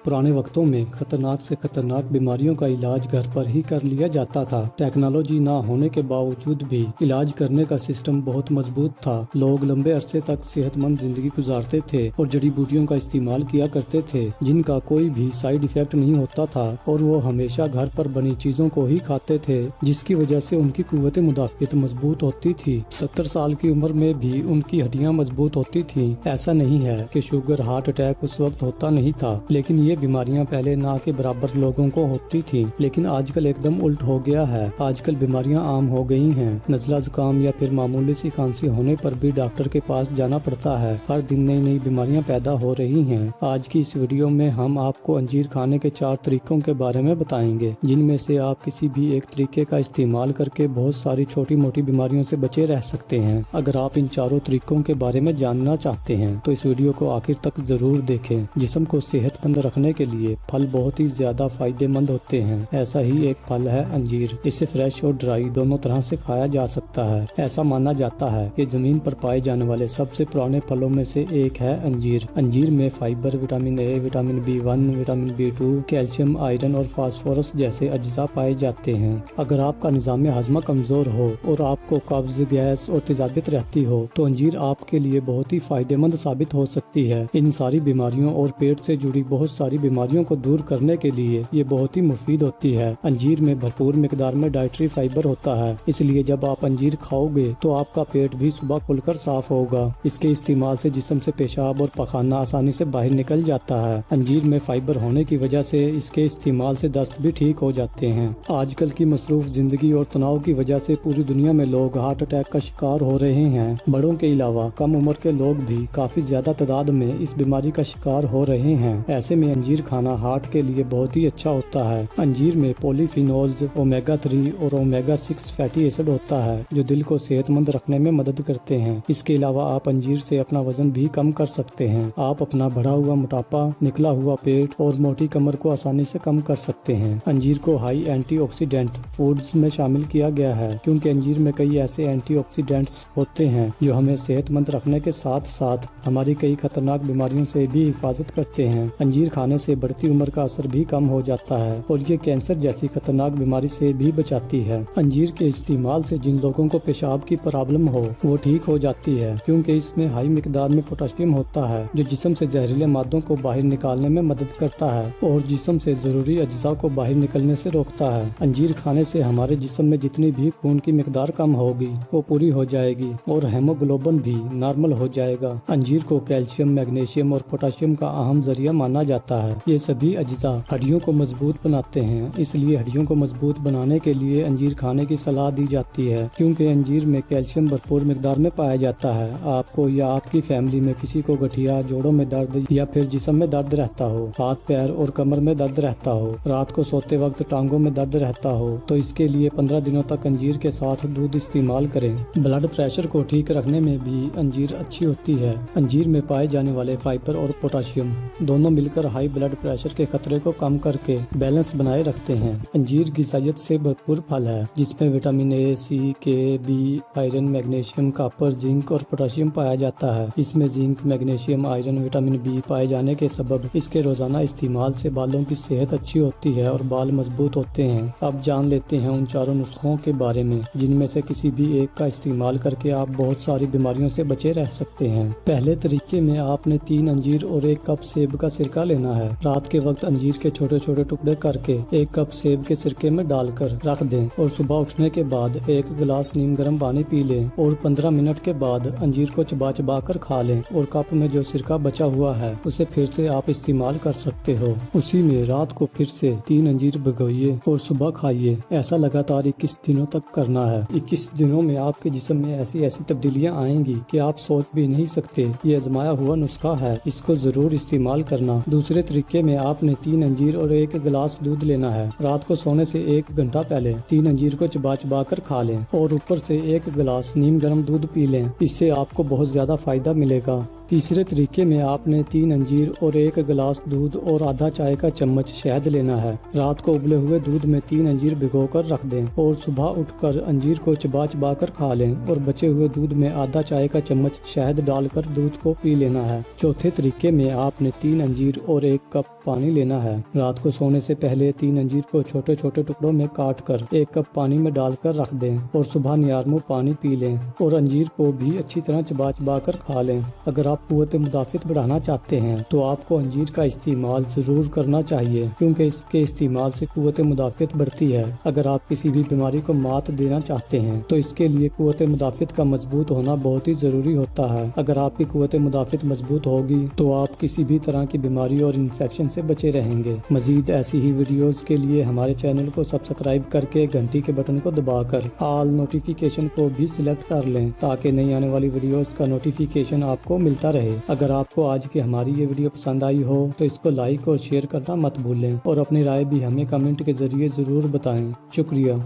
पुराने वक्तों में खतरनाक से खतरनाक बीमारियों का इलाज घर पर ही कर लिया जाता था। टेक्नोलॉजी ना होने के बावजूद भी इलाज करने का सिस्टम बहुत मजबूत था। लोग लंबे अरसे तक सेहतमंद जिंदगी गुजारते थे और जड़ी बूटियों का इस्तेमाल किया करते थे जिनका कोई भी साइड इफेक्ट नहीं होता था, और वो हमेशा घर पर बनी चीजों को ही खाते थे, जिसकी वजह से उनकी कुव्वत मुदाफियत मजबूत होती थी। 70 साल की उम्र में भी उनकी हड्डियां मजबूत होती थी। ऐसा नहीं है कि शुगर, हार्ट अटैक उस वक्त होता नहीं था, लेकिन ये बीमारियां पहले ना के बराबर लोगों को होती थी। लेकिन आजकल एकदम उल्ट हो गया है। आजकल बीमारियां आम हो गई हैं। नज़ला, जुकाम या फिर मामूली सी खांसी होने पर भी डॉक्टर के पास जाना पड़ता है। हर दिन नई नई बीमारियां पैदा हो रही हैं। आज की इस वीडियो में हम आपको अंजीर खाने के 4 तरीकों के बारे में बताएंगे, जिनमें से आप किसी भी एक तरीके का इस्तेमाल करके बहुत सारी छोटी मोटी बीमारियों से बचे रह सकते हैं। अगर आप इन चारों तरीकों के बारे में जानना चाहते हैं तो इस वीडियो को आखिर तक जरूर देखें। जिस्म को सेहतमंद रखने के लिए फल बहुत ही ज्यादा फायदेमंद होते हैं। ऐसा ही एक फल है अंजीर। इसे फ्रेश और ड्राई दोनों तरह से खाया जा सकता है। ऐसा माना जाता है कि जमीन पर पाए जाने वाले सबसे पुराने फलों में से एक है अंजीर। अंजीर में fibre, vitamin A, vitamin B1, vitamin B2, calcium, iron और फास्फोरस जैसे अज्जा पाए जाते हैं। अगर आपका निज़ाम हाजमा कमजोर हो और आपको कब्ज, गैस और तेजाबियत रहती हो तो अंजीर आपके लिए बहुत ही फायदेमंद साबित हो सकती है। इन सारी बीमारियों और पेट से जुड़ी बहुत सारी बीमारियों को दूर करने के लिए ये बहुत ही मुफीद होती है। अंजीर में भरपूर मिकदार में डाइटरी फाइबर होता है, इसलिए जब आप अंजीर खाओगे तो आपका पेट भी सुबह खुलकर साफ होगा। इसके इस्तेमाल से जिस्म से पेशाब और पखाना आसानी से बाहर निकल जाता है। अंजीर में फाइबर होने की वजह से इसके इस्तेमाल से दस्त भी ठीक हो जाते हैं। आजकल की मसरूफ जिंदगी और तनाव की वजह से पूरी दुनिया में लोग हार्ट अटैक का शिकार हो रहे हैं। बड़ों के अलावा कम उम्र के लोग भी काफी ज्यादा तादाद में इस बीमारी का शिकार हो रहे हैं। ऐसे में अंजीर खाना हार्ट के लिए बहुत ही अच्छा होता है। अंजीर में पॉलीफिनोल्स, ओमेगा 3 और ओमेगा 6 फैटी एसिड होता है जो दिल को सेहतमंद रखने में मदद करते हैं। इसके अलावा आप अंजीर से अपना वजन भी कम कर सकते हैं। आप अपना बढ़ा हुआ मोटापा, निकला हुआ पेट और मोटी कमर को आसानी से कम कर सकते हैं। अंजीर को हाई एंटीऑक्सीडेंट फूड्स में शामिल किया गया है क्योंकि अंजीर में कई ऐसे एंटीऑक्सीडेंट्स होते हैं जो हमें सेहतमंद रखने के साथ साथ हमारी कई खतरनाक बीमारियों से भी हिफाजत करते हैं। अंजीर खाने से बढ़ती उम्र का असर भी कम हो जाता है और ये कैंसर जैसी खतरनाक बीमारी से भी बचाती है। अंजीर के इस्तेमाल से जिन लोगों को पेशाब की प्रॉब्लम हो वो ठीक हो जाती है क्योंकि इसमें हाई मिकदार में पोटेशियम होता है जो जिस्म से जहरीले मादों को बाहर निकालने में मदद करता है और जिस्म से जरूरी अज्जा को बाहर निकलने से रोकता है। अंजीर खाने से हमारे जिस्म में जितनी भी खून की मिकदार कम होगी वो पूरी हो जाएगी और हेमोग्लोबिन भी नॉर्मल हो जाएगा। अंजीर को कैल्शियम, मैग्नीशियम और पोटेशियम का अहम जरिया माना जाता है। ये सभी अज्जा हड्डियों को मजबूत बनाते हैं, इसलिए हड्डियों को मजबूत बनाने के लिए अंजीर खाने की सलाह दी जाती है। क्योंकि अंजीर में कैल्शियम भरपूर मिकदार में पाया जाता है। आपको या आपकी फैमिली में किसी को गठिया, जोड़ों में दर्द या फिर जिस्म में दर्द रहता हो, हाथ पैर और कमर में दर्द रहता हो, रात को सोते वक्त टांगों में दर्द रहता हो, तो इसके लिए 15 दिनों तक अंजीर के साथ दूध इस्तेमाल करें। ब्लड प्रेशर को ठीक रखने में भी अंजीर अच्छी होती है। अंजीर में पाए जाने वाले फाइबर और पोटेशियम दोनों मिलकर हाई ब्लड प्रेशर के खतरे को कम करके बैलेंस बनाए रखते हैं। अंजीर ग़िज़ाइयत से भरपूर फल है जिसमें vitamin A, C, K, B, iron, magnesium, copper, zinc और पोटेशियम पाया जाता है। इसमें zinc, magnesium, iron, vitamin B पाए जाने के सबब इसके रोजाना इस्तेमाल से बालों की सेहत अच्छी होती है और बाल मजबूत होते हैं। अब जान लेते हैं उन चारों नुस्खों के बारे में जिनमें से किसी भी एक का इस्तेमाल करके आप बहुत सारी बीमारियों से बचे रह सकते हैं। पहले तरीके में आपने 3 अंजीर और 1 कप सेब का सिरका लेना है। रात के वक्त अंजीर के छोटे छोटे टुकड़े करके 1 कप सेब के सिरके में डालकर रख दें और सुबह उठने के बाद 1 गिलास नीम गर्म पानी पी लें और 15 मिनट के बाद अंजीर को चबा चबा कर खा लें और कप में जो सिरका बचा हुआ है उसे फिर से आप इस्तेमाल कर सकते हो। उसी में रात को फिर से 3 अंजीर भिगोइए और सुबह खाइए। ऐसा लगातार 21 दिनों तक करना है। 21 दिनों में आपके जिस्म में ऐसी ऐसी तब्दीलियां आएंगी कि आप सोच भी नहीं सकते। ये आजमाया हुआ नुस्खा है, इसको जरूर इस्तेमाल करना। दूसरे तरीके में आपने 3 अंजीर और 1 गिलास दूध लेना है। रात को सोने से 1 घंटा पहले 3 अंजीर को चबा चबा कर खा लें और ऊपर से 1 गिलास नीम गर्म दूध पी लें। इससे आपको बहुत ज्यादा फायदा मिलेगा। तीसरे तरीके में आपने 3 अंजीर और 1 गिलास दूध और आधा चाय का चम्मच शहद लेना है। रात को उबले हुए दूध में 3 अंजीर भिगोकर रख दें और सुबह उठकर अंजीर को चबा चबा कर खा लें और बचे हुए दूध में आधा चाय का चम्मच शहद डालकर दूध को पी लेना है। चौथे तरीके में आपने 3 अंजीर और 1 कप पानी लेना है। रात को सोने से पहले 3 अंजीर को छोटे छोटे टुकड़ों में काट कर 1 कप पानी में डालकर रख दें और सुबह नियारमो पानी पी लें और अंजीर को भी अच्छी तरह चबा चबा कर खा लें। अगर आप कुव्वत मुदाफ़त बढ़ाना चाहते हैं तो आपको अंजीर का इस्तेमाल ज़रूर करना चाहिए, क्योंकि इसके इस्तेमाल से कुव्वत मुदाफ़त बढ़ती है। अगर आप किसी भी बीमारी को मात देना चाहते हैं तो इसके लिए कुव्वत मुदाफ़त का मजबूत होना बहुत ही ज़रूरी होता है। अगर आपकी कुव्वत मुदाफ़त मजबूत होगी तो आप किसी भी तरह की बीमारी और इन्फेक्शन से बचे रहेंगे। मजीद ऐसी ही वीडियोस के लिए हमारे चैनल को सब्सक्राइब करके घंटी के बटन को दबाकर ऑल नोटिफिकेशन को भी सिलेक्ट कर लें, ताकि नई आने वाली वीडियोस का नोटिफिकेशन आपको मिलता रहे। अगर आपको आज की हमारी ये वीडियो पसंद आई हो तो इसको लाइक और शेयर करना मत भूलें और अपनी राय भी हमें कमेंट के जरिए ज़रूर बताएं। शुक्रिया।